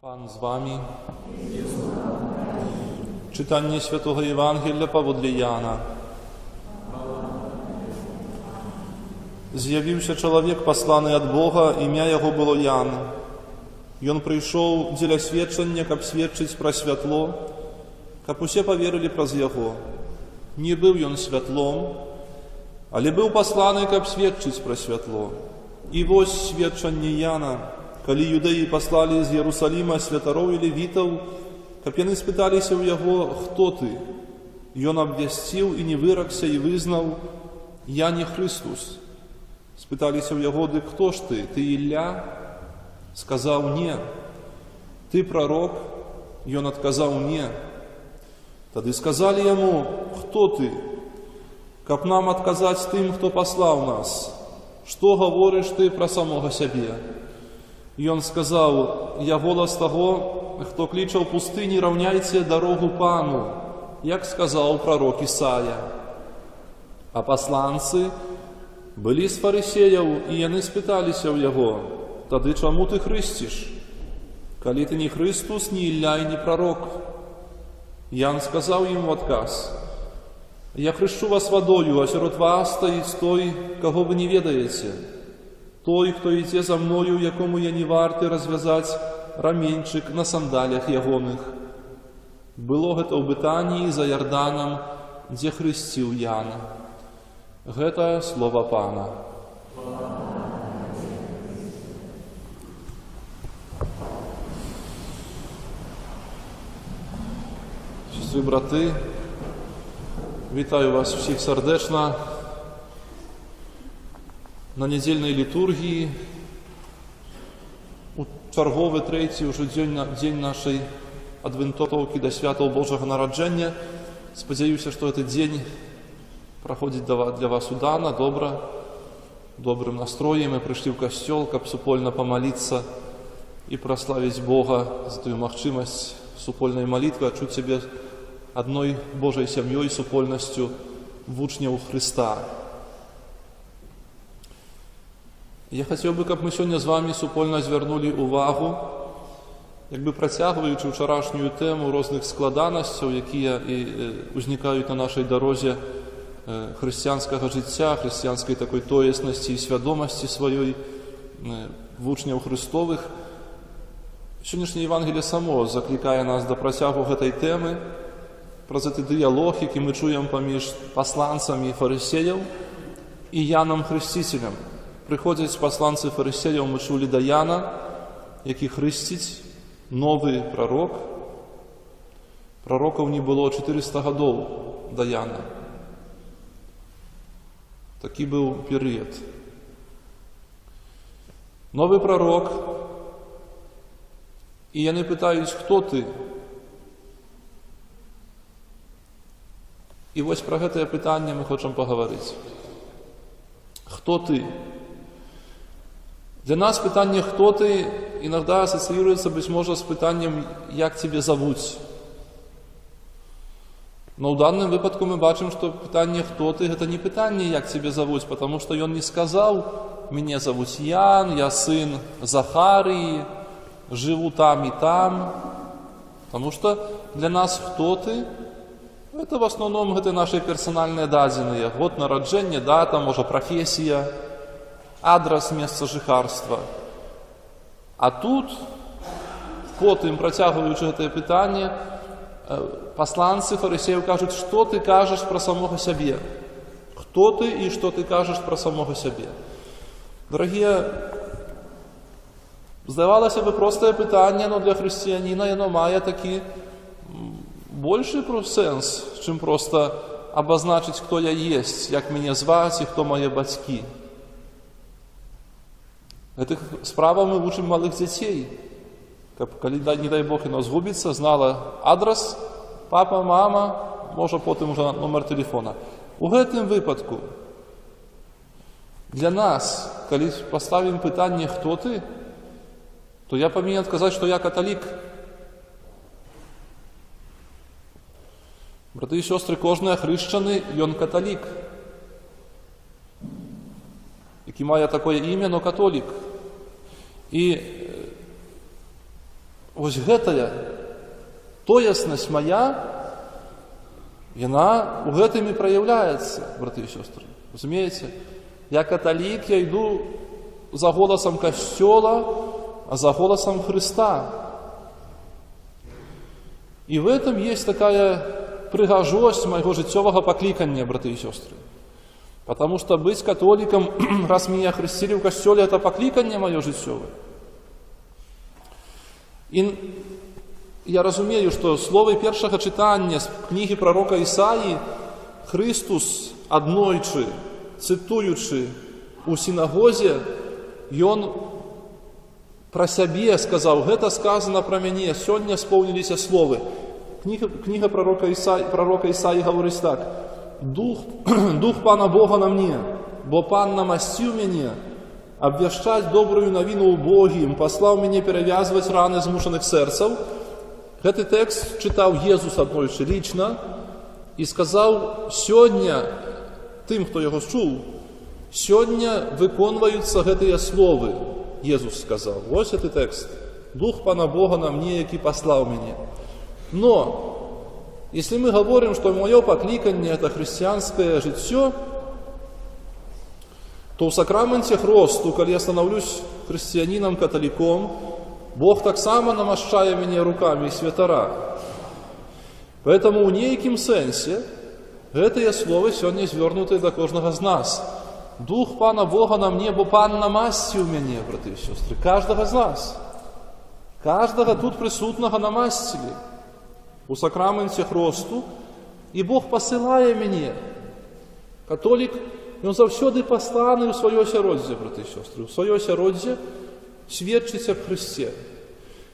Pan z wami. Czytanie Świętego Ewangelia powodle Jana. З'явився чоловік, посланий від Бога, ім'я його було Ян. Ён прийшов для свідчення, каб свідчить про світло, каб усе повірили праз його. Не був ён світлом, але був посланий, каб свідчить про світло. І ось свідчення Яна, коли юдеї послали з Єрусалима святаров і левітов, каб яны спиталися у його, хто ти? Ён обвястив і не виракся, і визнав, я не Христос. Спиталися у його, де хто ж ти? Ти Ілля? Сказав, ні. Ти пророк? Ён отказав, ні. Тоді сказали йому, хто ти? Каб нам отказать тим, хто послав нас. Що говориш ти про самого себе? Ён сказав, я голос того, хто кличе в пустині, равняйте дорогу Пану, як сказав пророк Ісая. А посланці були з фарисеїв, і яны спиталися у його, тоді чому ти хрестиш? Коли ти не Христос, не Ілля і не пророк. Ян сказав їм в отказ, я хрещу вас водою, а серед вас стоїть той, кого ви не ведаєте. Той, хто йде за мною, якому я не вартий розв'язати раменчик на сандалях ягоних. Було гэта в Бетанії за Йорданом, де хрестив Ян. Гэта слово Пана. Сестри, брати, вітаю вас всіх сердечно на недільній літургії, у черговий третій уже день нашої адвентовки до святого Божого народження. Сподіваюся, що цей день проходить для вас удано, добрым настроем. Мы пришли в костел, каб супольно помолиться и прославить Бога за ту махчимость супольной молитвы, отчуть себе одной Божьей семьей, супольностью в учнев Христа. Я хотел бы, каб мы сегодня с вами супольно звернули увагу, якби протягуючи вчорашню тему різних складаностей, які виникають на нашій дорозі християнського життя, християнської такої тоєсності і свідомості своєї в учнів Христових. Сьогоднішнє Євангеліє само закликає нас до протягу цієї теми, про цей діалог, який ми чуємо поміж посланцями фарисеїв і Яном Хрестителем. Приходять посланці фарисеїв, ми чули до Яна, який хрестить, новий пророк. Пророків не було 400 років до Яна. Такий був період. Новий пророк. І вони питають, хто ти? І ось про це питання ми хочемо поговорити. Хто ти? Для нас питання «хто ти» іноді асоціюється, быть може, з питанням «як тебе зовуть?». Но в данном випадку ми бачимо, що питання «хто ти» – це не питання «як тебе зовуть?», тому що він не сказав «мене зовуть Ян, я син Захарії, живу там і там». Тому що для нас «хто ти» – це в основному наші персональні дані, год народження, дата, може професія, адрес місця жихарства. А тут, потім, протягуючи це питання, посланці фарисеїв кажуть, що ти кажеш про самого себе? Хто ти і що ти кажеш про самого себе? Дорогі, здавалося б, просте питання, але для християнина воно має такий більший сенс, чим просто обозначити, хто я є, як мене звати і хто мої батьки. Гэтых справах мы учим малых детей. Коли, не дай Бог, оно згубиться, знала адрес, папа, мама, може потім уже номер телефона. У гэтым випадку для нас, коли поставим питання «хто ти?», то я повинен сказати, що я католик. Брати і сестри, кожен хрещений, він католик. Який має таке ім'я, но католик. І Вось гэтая тояснасць мая, яна ў гэтым і праяўляецца, браты і сёстры. Разумееце? Я каталік, я іду за голасам Касцёла, а за голосом Христа. И в этом есть такая прыгажосць моего жыццёвага паклікання, браты и сестры. Потому что быть католиком, раз меня хрестили в костеле, это пакліканне мое жыццёвае. И я разумею, что словы першага чытання з кнігі пророка Ісаі Христус аднойчы, цытуючы у сінагозе, ён про сябе сказаў: гэта сказано про мяне, сёння споўніліся словы. Кніга пророка Ісаі гаворыць так: Дух Пана Бога на мне, бо Пан намасціў мяне абвяшчаць добрую навіну убогім, паслаў мяне перавязваць раны змушаных сэрцаў. Гэты тэкст чытаў Езус аднойчы лічна і сказаў: сёння тым, хто яго чуў, сёння выконваюцца гэтыя словы. Езус сказал. Вот этот текст. Дух Пана Бога на мне, які паслаў мяне. Но, если мы говорим, что мое пакліканне это христианское жыццё, то в сакраменте хросту, калі я становлюсь христианином, католиком, Бог так само намашчае мяне руками святара. Поэтому у нейкім сэнсе гэтыя словы сёння звёрнуты да кожнага з нас. Дух Пана Бога на мне, бо Пан намасціў мяне, браты і сёстры, каждага з нас. Каждага тут присутнага намасцілі у сакраменце хросту, і Бог пасылае мяне. Католік, ён заўсёды пасланы ў сваё асяроддзе, браты і сёстры, у сваё асяроддзе сведчыць аб Христе.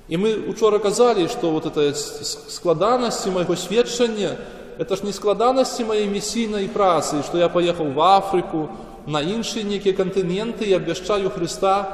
І мы учора казалі, што вот это складанасці майго сведчання, это ж не складанасці маёй місійнай працы, што я паехаў в Афрыку, на іншыя некія кантыненты і абвяшчаю Христа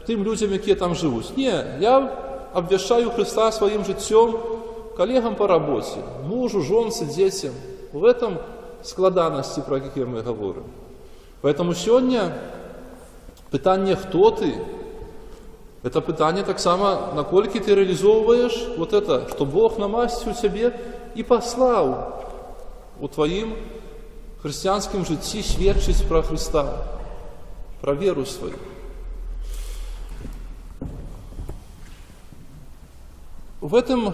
тым людзям, якія там жывуць. Не, я абвяшчаю Христа сваім жыццём калегам по работе, мужу, жонцы, дзецям. В этом складанасці, про якія мы говорим. Поэтому сёння пытанне «Хто ты?» это пытанне таксама, наколькі ты реализовываешь вот это, что Бог намасціў цябе і паслаў у твоим христианском житті сведчыць про Христа, про веру свою. В этом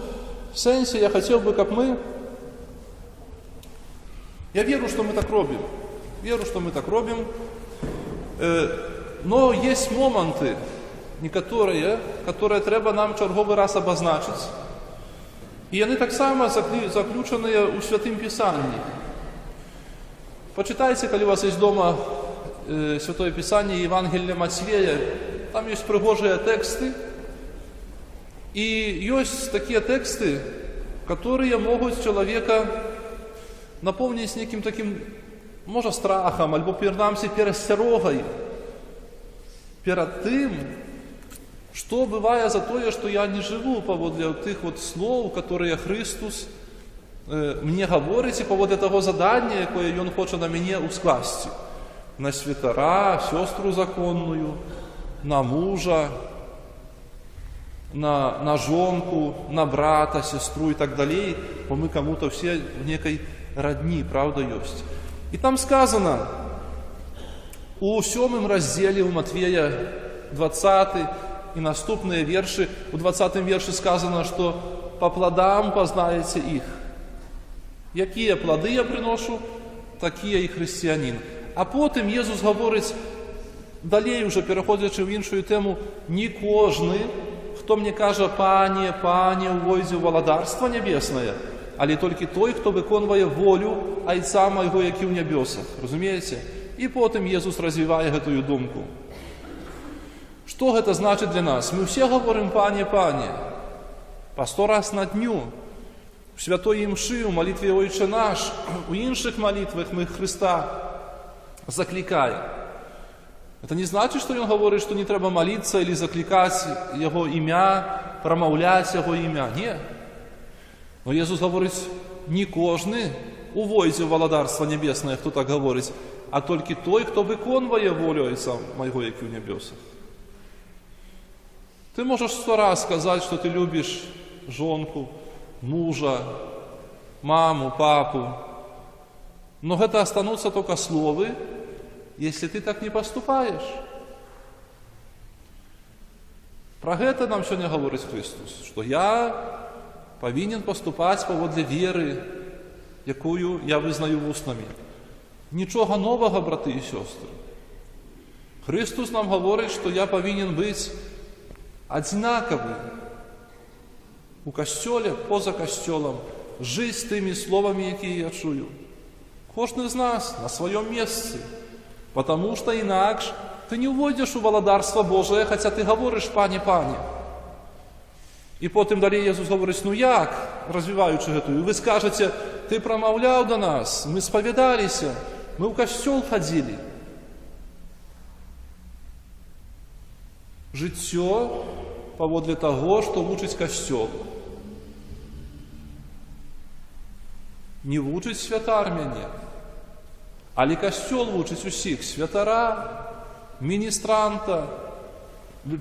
сенсе я хотел бы, как мы, я верю, что мы так робим, но есть моменты некоторые, которые трэба нам чарговы раз обозначить, и они так само заключенные у Святым Писанні. Почитайте, калі у вас есть дома Святое Писание, Евангелие Матвея, там есть пригожие тексты, и есть такие тексты, которые могут человека наполнить неким таким, может, страхом, альбо принамсі перасцярогай перед тым, что бывает за то, что я не живу паводле тых вот слов, которые Христос мне говорить, і паводле того задання, якое Ён хоче на мяне ускласці. На святара, сёстру законную, на мужа, на жонку, на брата, сестру и так далее, бо мы кому-то все в некой родни, правда, есть. И там сказано, у 7 разделе у Матвея 20 и наступные верши, у 20 верше сказано, что по плодам познаете их. Якія плоды я приношу, такія і християнин. А потім Єсус говорить, далей уже переходячи в іншу тему, не кожний, хто мне каже, пане, пане, увойдзе в владарство небесное, але тільки той, хто виконує волю Айца Майго, які в небесах. Розумієте? І потім Єсус розвиває гэтую думку. Что это значит для нас? Мы все говорим «Пане, Пане», по 100 раз на дню, в святой мши, в молитве «Отче наш», у інших молитвах мы Христа закликаем. Это не значит, что Он говорит, что не треба молиться или закликать Его имя, промовлять Его имя. Нет. Но Иисус говорит, не кожный увойдзе в владарство небесное, кто так говорит, а только той, кто виконує волю Отца Моего, який в небесах. Ты можешь 100 раз сказать, что ты любишь жонку, мужа, маму, папу, но это останутся только словы, если ты так не поступаешь. Про гэта нам сёння гаворыць Христос, што я павінен паступаць паводле веры, якую я вызнаю вуснамі. Нічога новага, браты і сёстры. Христос нам гаворыць, што я павінен быць адзінакавы у касцёле, поза касцёлам, жыць тымі словамі, якія я чую. Кожны з нас на сваём месцы, потому што інакш ты не ўвойдзеш у валадарства Божае, хаця ты гаворыш «Пане, Пане». І потым далей Jesús гаворыць, ну як, развіваючы гэтую, вы скажаце, ты прамаўляў да нас, мы спавядаліся, мы ў касцёл хадзілі. Жыццё паводле таго, што вучыць касцёл. Не вучыць святар мяне, але касцёл вучыць усіх, святара, міністранта,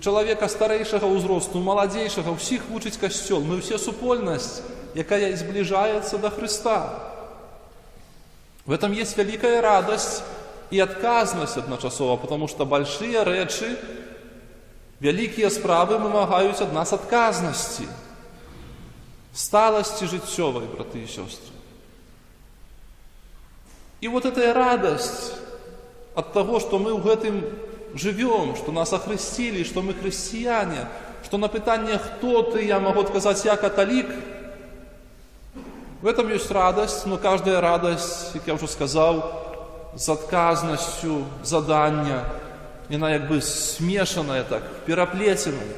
чалавека старэйшага ўзросту, маладзейшага, усіх вучыць касцёл. Мы ўсе супольнасць, якая зближаецца да Христа. В этом есть великая радость и отказность одночасово, потому что большие речи, великие справы вымагаюць ад нас отказности, сталости жыццёвай, браты и сестры. И вот эта радость от того, что мы в этом живем, что нас охрестили, что мы христиане, что на питание «Кто ты?» я могу сказать «Я католик». В этом есть радость, но каждая радость, как я уже сказал, с отказностью задания, она как бы смешанная так, переплетенная.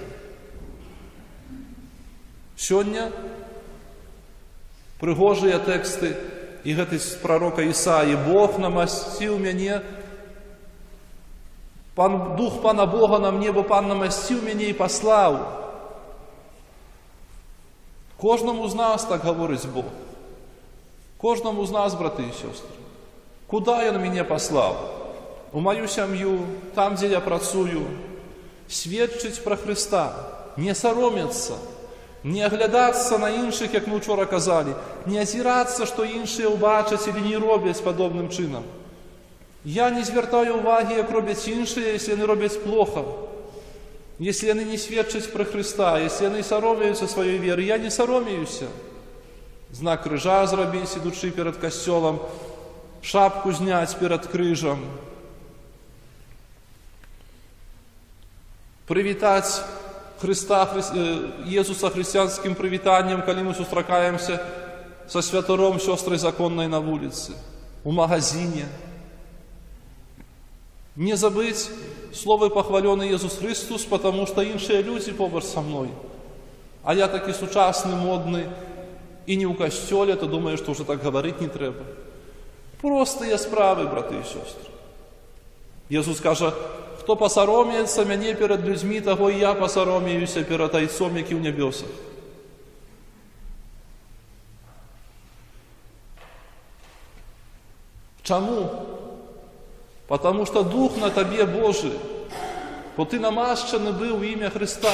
Сегодня пригожие тексты и гэты з пророка Ісаі «Бог намасціў мяне, Дух Пана Бога на мне, бо Пан намасціў мяне і паслаў». Кожному з нас так говорить Бог. Кожному з нас, браты і сестры. Куда Ён мяне паслаў? У мою сям'ю, там, где я працую. Сведчыць пра Христа, не саромецца, не аглядацца на іншых, як мы учора казалі, не азірацца, што іншыя ўбачаць или не робяць падобным чынам. Я не звяртаю увагі, як робяць іншыя, если яны робяць плохо. Если яны не сведчаць пра Христа, если яны саромеюцца сваёй веры, я не саромеюся. Знак крыжа зрабіць, ідучы перад касцёлам, шапку зняць перад крыжам, прывітаць Христа, Иисуса христианским привитанием, когда мы сустракаемся со святаром, сестрой законной на улице, у магазине. Не забыть слово похваленный Иисус Христос, потому что іншие люди побач со мной. А я таки сучасный, модный, и не у костёле, то думаю, что уже так говорить не треба. Простые справы, браты и сестры. Иисус каже, хто посароміється мене перед людьми, того і я посароміюся перед Отцом, який в небесах. Чому? Потому что Дух на тебе Божий, бо ты намащений был в имя Христа.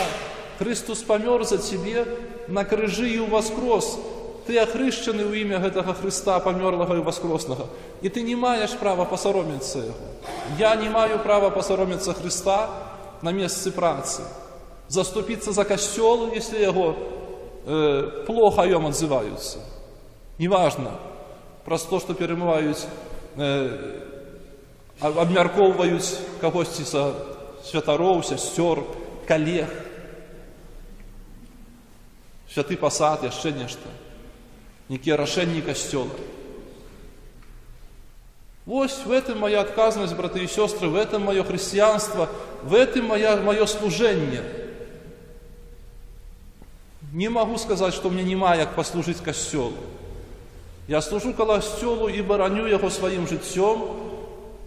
Христос помер за тебе на крижі і воскрес. Ти охрещений у ім'я гэтага Христа, померлого і воскресного. І ти не маєш права посоромитися Його. Я не маю права посоромитися Христа на місці праці. Заступитися за костел, якщо його плохо о ньому відзиваються. Неважно. Просто, що перемивають, обмярковують когось із святаров, сестер, колег. Святий посад, ще нечто. Некие рашения костела. Вот в этом моя отказность, братья и сестры, в этом мое христианство, в этом мое служение. Не могу сказать, что мне нема як послужить костелу. Я служу костелу и бороню его своим життям.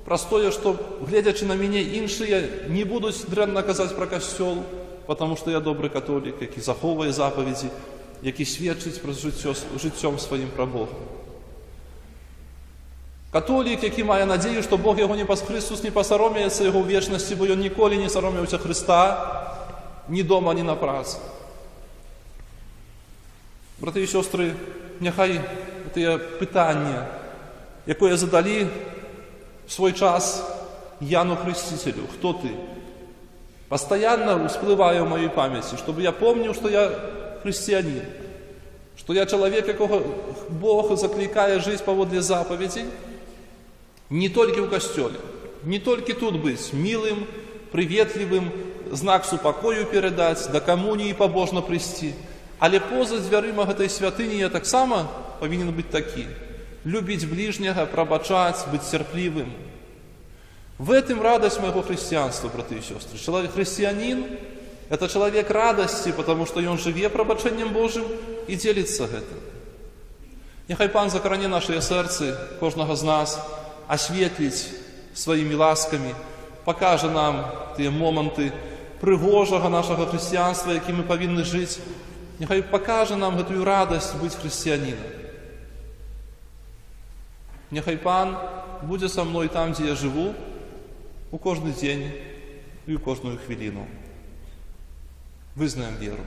Простое, что, глядячи на меня, іншие не будут дрянно казать про костел, потому что я добрый католик, який заховує заповіді, який свідчить про життям своїм про Бога. Католик, який має надію, що Бог його Христос не посороміється його в вічності, бо він ніколи не соромився Христа, ні дома, ні на праці. Брати і сестри, нехай це питання, яке задали в свой час Яну Хрестителю, «Кто ты?», постоянно всплывая в моей памяти, чтобы я помнил, что я христианин, что я человек, якого Бог закликає жить поводле заповедей, не только в костеле, не только тут быть милым, приветливым, знак супокою передать, до коммунии побожно прийти, але поза дверима этой святыни я так само повинен быть таким. Любить ближнего, пробачать, быть терпливым. В этом радость моего христианства, браты и сестры. Человек христианин – это человек радости, потому что он живе пробачением Божьим и делится этим. Нехай Пан захорони наше серце, кожного з нас, освітлить своїми ласками, покаже нам ті моменти пригожого нашого християнства, яким ми повинні жити. Нехай покаже нам цю радость бути християнином. Нехай Пан буде со мною там, де я живу, у кожний день і у кожну хвилину. Визнаємо віру.